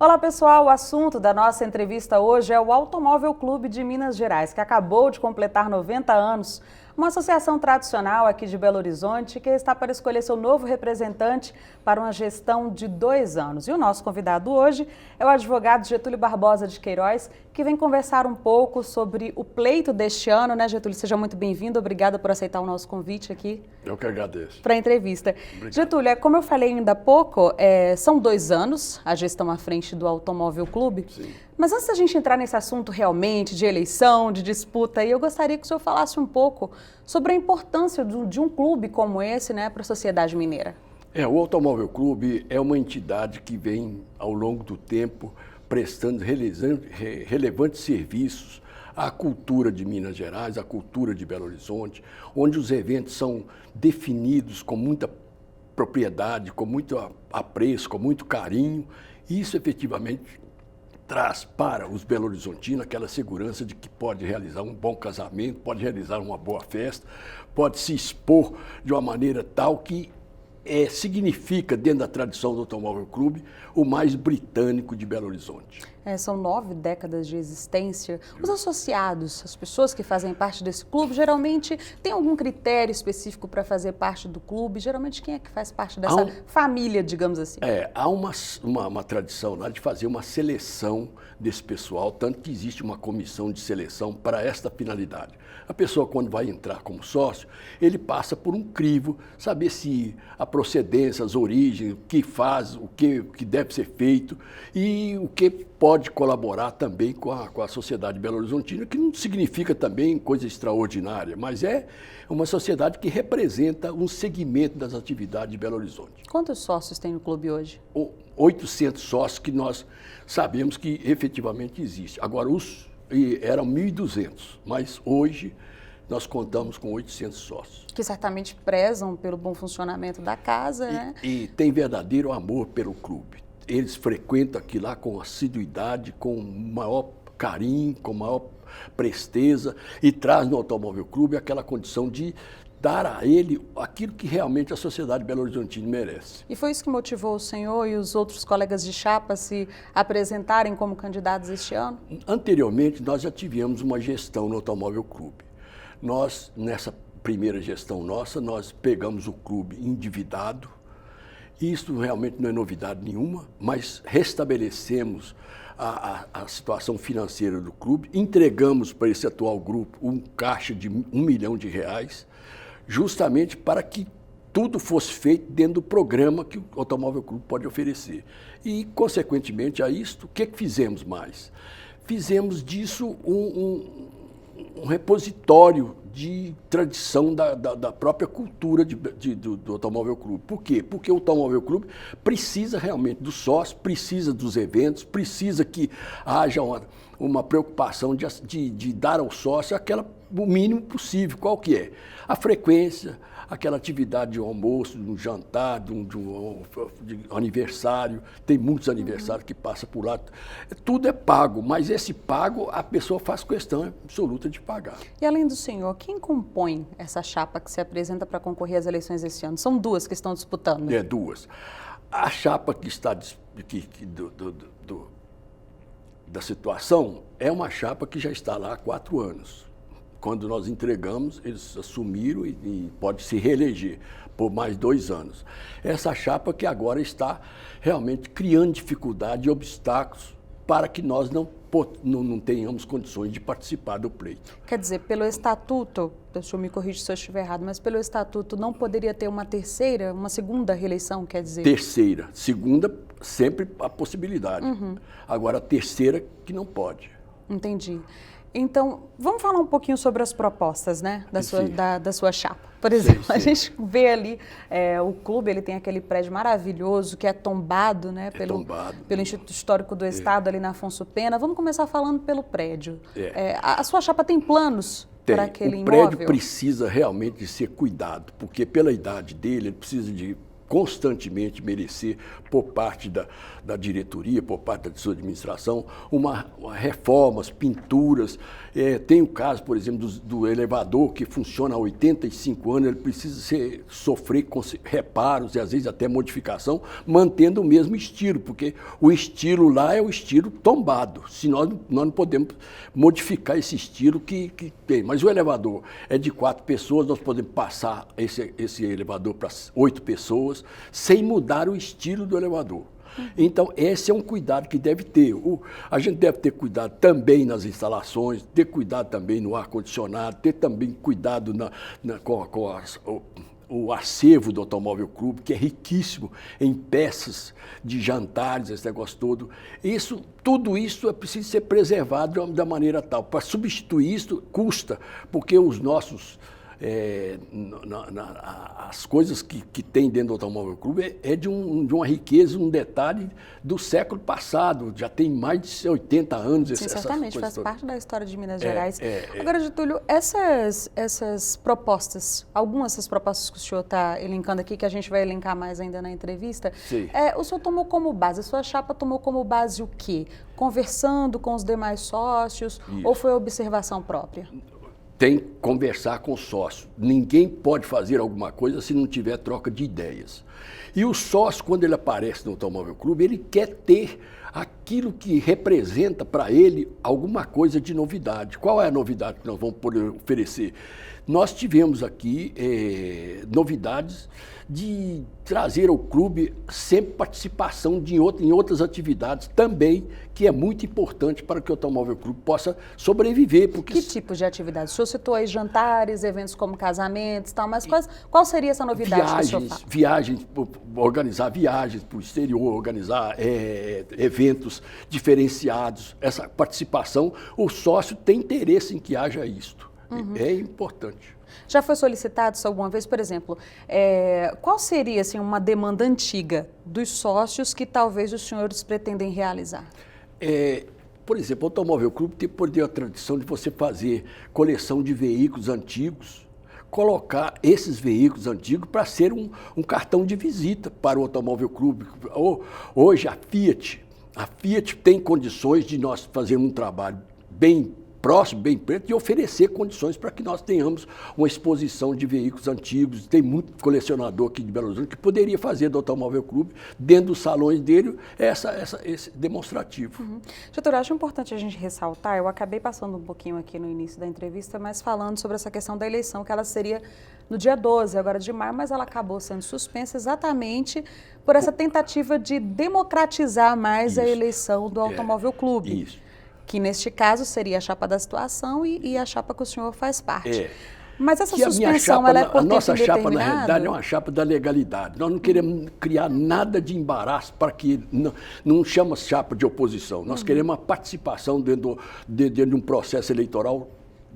Olá pessoal, o assunto da nossa entrevista hoje é o Automóvel Clube de Minas Gerais, que acabou de completar 90 anos. Uma associação tradicional aqui de Belo Horizonte que está para escolher seu novo representante para uma gestão de 2 anos. E o nosso convidado hoje é o advogado Getúlio Barbosa de Queiroz, que vem conversar um pouco sobre o pleito deste ano, né, Getúlio? Seja muito bem-vindo, obrigada por aceitar o nosso convite aqui. Eu que agradeço. Para a entrevista. Obrigado. Getúlio, como eu falei ainda há pouco, são 2 anos a gestão à frente do Automóvel Clube. Sim. Mas antes da gente entrar nesse assunto realmente de eleição, de disputa, eu gostaria que o senhor falasse um pouco sobre a importância de um clube como esse, né, para a sociedade mineira. O Automóvel Clube é uma entidade que vem, ao longo do tempo, prestando relevantes serviços à cultura de Minas Gerais, à cultura de Belo Horizonte, onde os eventos são definidos com muita propriedade, com muito apreço, com muito carinho. E isso, efetivamente, traz para os belo-horizontinos aquela segurança de que pode realizar um bom casamento, pode realizar uma boa festa, pode se expor de uma maneira tal que significa, dentro da tradição do Automóvel Clube, o mais britânico de Belo Horizonte. São 9 décadas de existência. Os associados, as pessoas que fazem parte desse clube, geralmente têm algum critério específico para fazer parte do clube? Geralmente, quem é que faz parte dessa família, digamos assim? Há uma tradição lá de fazer uma seleção desse pessoal, tanto que existe uma comissão de seleção para esta finalidade. A pessoa, quando vai entrar como sócio, ele passa por um crivo, saber se a procedência, as origens, o que faz, o que deve ser feito e o que pode colaborar também com a sociedade belo-horizontina, que não significa também coisa extraordinária, mas é uma sociedade que representa um segmento das atividades de Belo Horizonte. Quantos sócios tem no clube hoje? 800 sócios que nós sabemos que efetivamente existe. Agora, eram 1.200, mas hoje nós contamos com 800 sócios. Que certamente prezam pelo bom funcionamento da casa, né? E tem verdadeiro amor pelo clube. Eles frequentam aqui lá com assiduidade, com maior carinho, com maior presteza e traz no Automóvel Clube aquela condição de dar a ele aquilo que realmente a sociedade belo-horizontina merece. E foi isso que motivou o senhor e os outros colegas de chapa a se apresentarem como candidatos este ano? Anteriormente, nós já tivemos uma gestão no Automóvel Clube. Nós, nessa primeira gestão nossa, nós pegamos o clube endividado. Isso realmente não é novidade nenhuma, mas restabelecemos a situação financeira do clube, entregamos para esse atual grupo um caixa de R$1 milhão, justamente para que tudo fosse feito dentro do programa que o Automóvel Clube pode oferecer. E, consequentemente a isto, o que fizemos mais? Fizemos disso um repositório de tradição da própria cultura do Automóvel Clube. Por quê? Porque o Automóvel Clube precisa realmente do sócio, precisa dos eventos, precisa que haja uma preocupação de dar ao sócio o mínimo possível. Qual que é? A frequência, aquela atividade de um almoço, de um jantar, de um aniversário. Tem muitos aniversários que passam por lá. Tudo é pago, mas esse pago a pessoa faz questão absoluta de pagar. E além do senhor, quem compõe essa chapa que se apresenta para concorrer às eleições esse ano? São 2 que estão disputando. 2. A chapa que está da situação é uma chapa que já está lá há 4 anos. Quando nós entregamos, eles assumiram e pode se reeleger por mais 2 anos. Essa chapa que agora está realmente criando dificuldade e obstáculos para que nós não tenhamos condições de participar do pleito. Quer dizer, pelo estatuto, deixa eu me corrigir se eu estiver errado, mas pelo estatuto não poderia ter uma segunda reeleição, quer dizer? Terceira. Segunda, sempre a possibilidade. Agora, a terceira que não pode. Entendi. Então, vamos falar um pouquinho sobre as propostas, né, da sua chapa. Por exemplo, sim. A gente vê ali, o clube, ele tem aquele prédio maravilhoso que é tombado, né, pelo Instituto Histórico do Estado, ali na Afonso Pena. Vamos começar falando pelo prédio. A sua chapa tem planos para aquele imóvel? O prédio precisa realmente de ser cuidado, porque pela idade dele, ele precisa de constantemente merecer, por parte da diretoria, por parte da sua administração, uma reformas, pinturas. Tem o caso, por exemplo, do elevador que funciona há 85 anos, ele precisa sofrer com reparos e às vezes até modificação, mantendo o mesmo estilo, porque o estilo lá é o estilo tombado. Se nós não podemos modificar esse estilo que tem. Mas o elevador é de 4 pessoas, nós podemos passar esse elevador para 8 pessoas, sem mudar o estilo do elevador. Então, esse é um cuidado que deve ter. A gente deve ter cuidado também nas instalações, ter cuidado também no ar-condicionado, ter também cuidado com o acervo do Automóvel Clube, que é riquíssimo em peças de jantares, esse negócio todo. Tudo isso é preciso ser preservado da maneira tal. Para substituir isso, custa, porque os nossos... as coisas que tem dentro do Automóvel Clube é de uma riqueza, um detalhe do século passado. Já tem mais de 80 anos. Sim, certamente, faz parte da história de Minas Gerais. Agora, Getúlio, essas propostas, algumas dessas propostas que o senhor está elencando aqui, que a gente vai elencar mais ainda na entrevista, o senhor tomou como base, a sua chapa tomou como base o quê? Conversando com os demais sócios ou foi observação própria? Tem que conversar com o sócio. Ninguém pode fazer alguma coisa se não tiver troca de ideias. E o sócio, quando ele aparece no Automóvel Clube, ele quer ter aquilo que representa para ele alguma coisa de novidade. Qual é a novidade que nós vamos poder oferecer? Nós tivemos aqui novidades de trazer ao clube sempre participação em outras atividades também, que é muito importante para que o Automóvel Clube possa sobreviver. Porque... Que tipo de atividades? O senhor citou aí jantares, eventos como casamentos e tal, mas qual seria essa novidade que o senhor fala? Organizar viagens para o exterior, organizar eventos diferenciados, essa participação, o sócio tem interesse em que haja isto. É importante. Já foi solicitado isso alguma vez, por exemplo, qual seria assim, uma demanda antiga dos sócios que talvez os senhores pretendem realizar? Por exemplo, o Automóvel Clube tem a tradição de você fazer coleção de veículos antigos, colocar esses veículos antigos para ser um cartão de visita para o Automóvel Clube. Hoje a Fiat tem condições de nós fazermos um trabalho bem próximo, bem perto, e oferecer condições para que nós tenhamos uma exposição de veículos antigos. Tem muito colecionador aqui de Belo Horizonte que poderia fazer do Automóvel Clube, dentro dos salões dele, esse demonstrativo. Doutor, acho importante a gente ressaltar, eu acabei passando um pouquinho aqui no início da entrevista, mas falando sobre essa questão da eleição, que ela seria no dia 12 agora de maio, mas ela acabou sendo suspensa exatamente por essa tentativa de democratizar mais a eleição do Automóvel Clube. Isso. Que neste caso seria a chapa da situação e a chapa que o senhor faz parte. Mas essa suspensão, ela é por tempo indeterminado? A nossa chapa, na realidade, é uma chapa da legalidade. Nós não queremos criar nada de embaraço para que não chama chapa de oposição. Nós queremos uma participação dentro de um processo eleitoral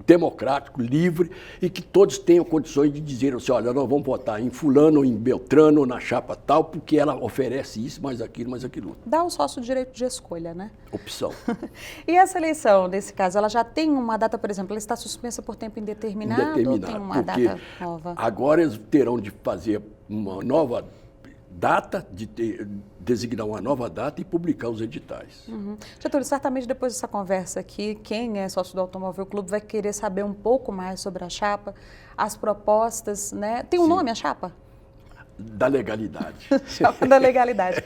democrático, livre, e que todos tenham condições de dizer assim, olha, nós vamos votar em fulano, em Beltrano, na chapa tal, porque ela oferece isso, mais aquilo, mais aquilo. Dá ao sócio o direito de escolha, né? Opção. E essa eleição, nesse caso, ela já tem uma data, por exemplo, ela está suspensa por tempo indeterminado ou tem uma data nova? Agora eles terão de fazer uma nova data, designar uma nova data e publicar os editais. Getúlio, certamente depois dessa conversa aqui, quem é sócio do Automóvel Clube vai querer saber um pouco mais sobre a chapa, as propostas, né? Tem um nome a chapa? Da legalidade. Chapa da legalidade.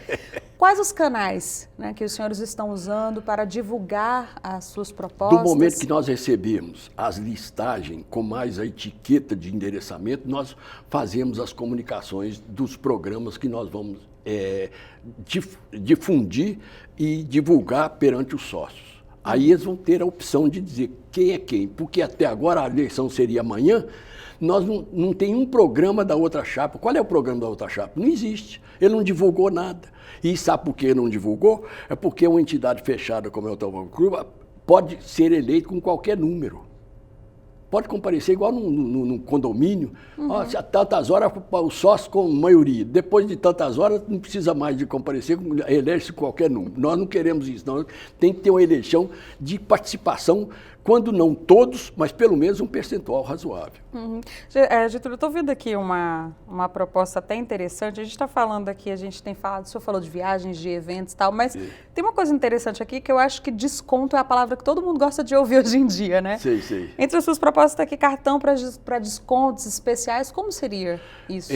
Quais os canais, né, que os senhores estão usando para divulgar as suas propostas? Do momento que nós recebemos as listagens com mais a etiqueta de endereçamento, nós fazemos as comunicações dos programas que nós vamos difundir e divulgar perante os sócios. Aí eles vão ter a opção de dizer quem é quem, porque até agora a eleição seria amanhã, nós não tem um programa da outra chapa. Qual é o programa da outra chapa? Não existe. Ele não divulgou nada. E sabe por que não divulgou? É porque uma entidade fechada como é o Automóvel Clube pode ser eleito com qualquer número. pode comparecer igual num condomínio. Ó, a tantas horas o sócio com maioria. Depois de tantas horas não precisa mais de comparecer, elege-se qualquer número. Nós não queremos isso, não. Tem que ter uma eleição de participação, quando não todos, mas pelo menos um percentual razoável. Getúlio, eu estou vendo aqui uma proposta até interessante. A gente está falando aqui, a gente tem falado, o senhor falou de viagens, de eventos e tal, mas tem uma coisa interessante aqui que eu acho que desconto é a palavra que todo mundo gosta de ouvir hoje em dia, né? Sei. Entre as suas propostas está aqui cartão para descontos especiais, como seria isso?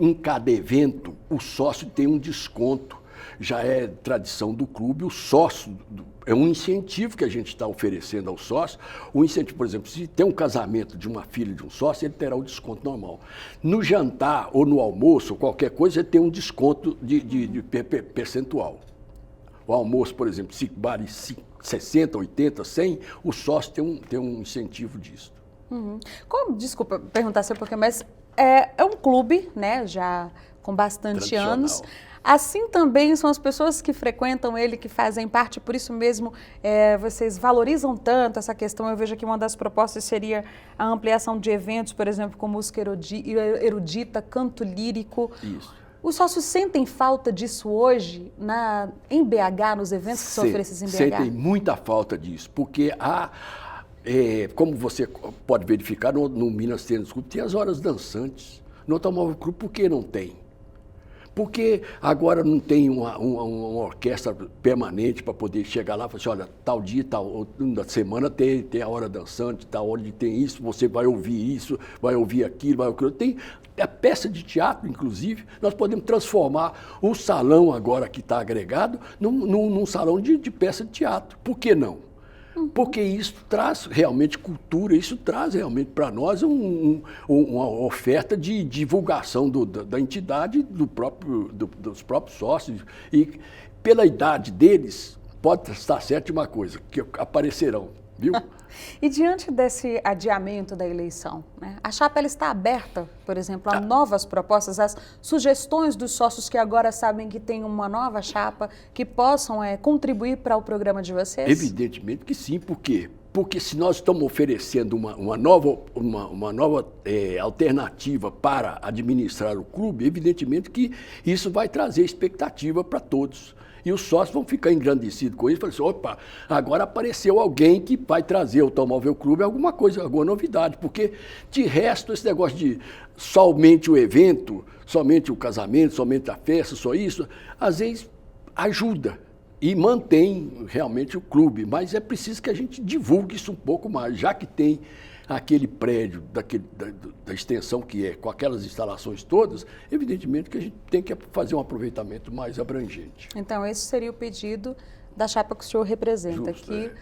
Em cada evento, o sócio tem um desconto. Já é tradição do clube, o sócio é um incentivo que a gente está oferecendo ao sócio. O incentivo, por exemplo, se tem um casamento de uma filha de um sócio, ele terá o desconto normal. No jantar ou no almoço, ou qualquer coisa, ele tem um desconto de percentual. O almoço, por exemplo, se vale 60, 80, 100, o sócio tem um incentivo disso. Desculpa perguntar se é porque, mas é um clube, né, já com bastante anos. Assim também são as pessoas que frequentam ele, que fazem parte, por isso mesmo vocês valorizam tanto essa questão. Eu vejo aqui uma das propostas seria a ampliação de eventos, por exemplo, com música erudita, canto lírico. Isso. Os sócios sentem falta disso hoje em BH, nos eventos que são oferecidos em BH? Sentem muita falta disso, porque como você pode verificar, no Minas Tênis Clube tem as horas dançantes. No Automóvel Clube, por que não tem? Porque agora não tem uma orquestra permanente para poder chegar lá e falar assim, olha, tal dia, tal semana tem a hora dançante, tal hora tem isso, você vai ouvir isso, vai ouvir aquilo, vai ouvir aquilo. Tem a peça de teatro, inclusive, nós podemos transformar o salão agora que está agregado num salão de peça de teatro. Por que não? Porque isso traz realmente cultura, isso traz realmente para nós uma oferta de divulgação da entidade, dos próprios sócios. E pela idade deles, pode estar certo de uma coisa, que aparecerão, viu? E diante desse adiamento da eleição, né, a chapa ela está aberta, por exemplo, a novas propostas, as sugestões dos sócios que agora sabem que tem uma nova chapa, que possam contribuir para o programa de vocês? Evidentemente que sim, por quê? Porque se nós estamos oferecendo uma nova alternativa para administrar o clube, evidentemente que isso vai trazer expectativa para todos. E os sócios vão ficar engrandecidos com isso, falando assim, opa, agora apareceu alguém que vai trazer ao Automóvel Clube alguma coisa, alguma novidade, porque de resto esse negócio de somente o evento, somente o casamento, somente a festa, só isso, às vezes ajuda e mantém realmente o clube, mas é preciso que a gente divulgue isso um pouco mais, já que tem aquele prédio da extensão que com aquelas instalações todas, evidentemente que a gente tem que fazer um aproveitamento mais abrangente. Então, esse seria o pedido da chapa que o senhor representa, que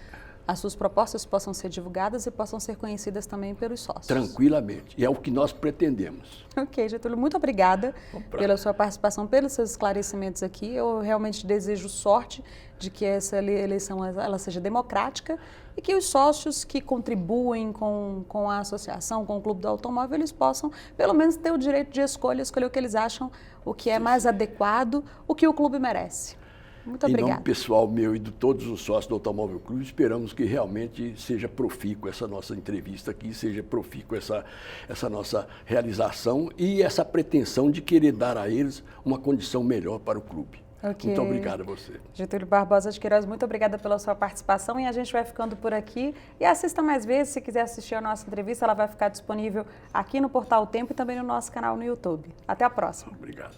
as suas propostas possam ser divulgadas e possam ser conhecidas também pelos sócios. Tranquilamente, e é o que nós pretendemos. Ok, Getúlio, muito obrigada pela sua participação, pelos seus esclarecimentos aqui. Eu realmente desejo sorte de que essa eleição ela seja democrática e que os sócios que contribuem com a associação, com o Clube do Automóvel, eles possam, pelo menos, ter o direito de escolher o que eles acham, o que é mais adequado, o que o clube merece. Muito obrigada. Em nome pessoal meu e de todos os sócios do Automóvel Clube, esperamos que realmente seja profícuo essa nossa entrevista aqui, seja profícuo essa nossa realização e essa pretensão de querer dar a eles uma condição melhor para o clube. Okay. Muito obrigado a você. Getúlio Barbosa de Queiroz, muito obrigada pela sua participação e a gente vai ficando por aqui. E assista mais vezes, se quiser assistir a nossa entrevista, ela vai ficar disponível aqui no Portal Tempo e também no nosso canal no YouTube. Até a próxima. Obrigado.